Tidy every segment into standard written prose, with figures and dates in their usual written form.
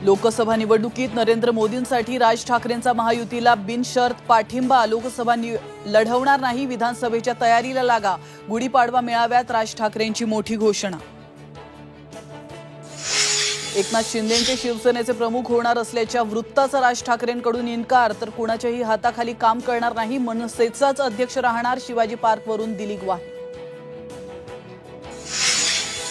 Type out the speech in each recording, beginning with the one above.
लोकसभा निवडणुकीत नरेंद्र मोदींसाठी राज ठाकरेंचा महायुतीला बिनशर्त पाठिंबा। लोकसभा लढवणार नाही, विधानसभेच्या तयारीला लागा। गुढीपाडवा मेळाव्यात राज ठाकरेंची मोठी घोषणा। एकनाथ शिंदेंचे शिवसेनेचे प्रमुख होणार असल्याच्या वृत्ताचा राज ठाकरेंकडून इन्कार, तर कुणाच्याही हाताखाली काम करणार नाही, मनसेचाच अध्यक्ष राहणार, शिवाजी पार्कवरून दिली ग्वाही।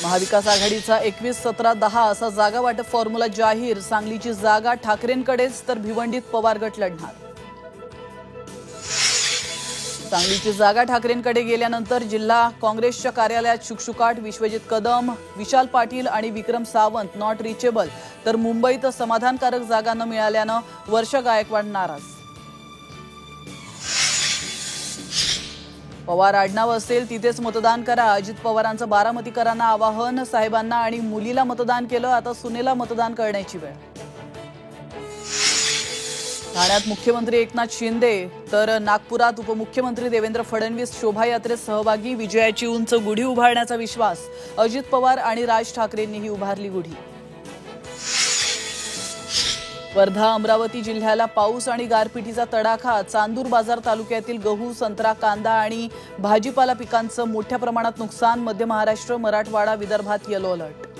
महाविकास आघाडीचा 21-17-10 असा जागा वाटप फॉर्म्युला जाहीर। सांगलीची जागा ठाकरेंकडेच, तर भिवंडीत पवार गट लढणार। सांगलीची जागा ठाकरेंकडे गेल्यानंतर जिल्हा काँग्रेसच्या कार्यालयात शुकशुकाट। विश्वजित कदम, विशाल पाटील आणि विक्रम सावंत नॉट रिचेबल, तर मुंबईत समाधानकारक जागा न मिळाल्यानं वर्षा गायकवाड नाराज। पवार आडनाव असेल तिथेच मतदान करा, अजित पवारांचं बारामतीकरांना आवाहन। साहेबांना आणि मुलीला मतदान केलं, आता सुनेला मतदान करण्याची वेळ। ठाण्यात मुख्यमंत्री एकनाथ शिंदे, तर नागपुरात उपमुख्यमंत्री देवेंद्र फडणवीस शोभायात्रेत सहभागी। विजयाची उंच गुढी उभारण्याचा विश्वास, अजित पवार आणि राज ठाकरेंनीही उभारली गुढी। वर्धा अमरावती जिल्ह्याला पाऊस आणि गारपिटीचा तडाखा। चांदूर बाजार तालुक्यातील गहू, संत्रा, कांदा आणि भाजीपाला पिकांचं मोठ्या प्रमाणात नुकसान। मध्य महाराष्ट्र, मराठवाडा, विदर्भात येलो अलर्ट।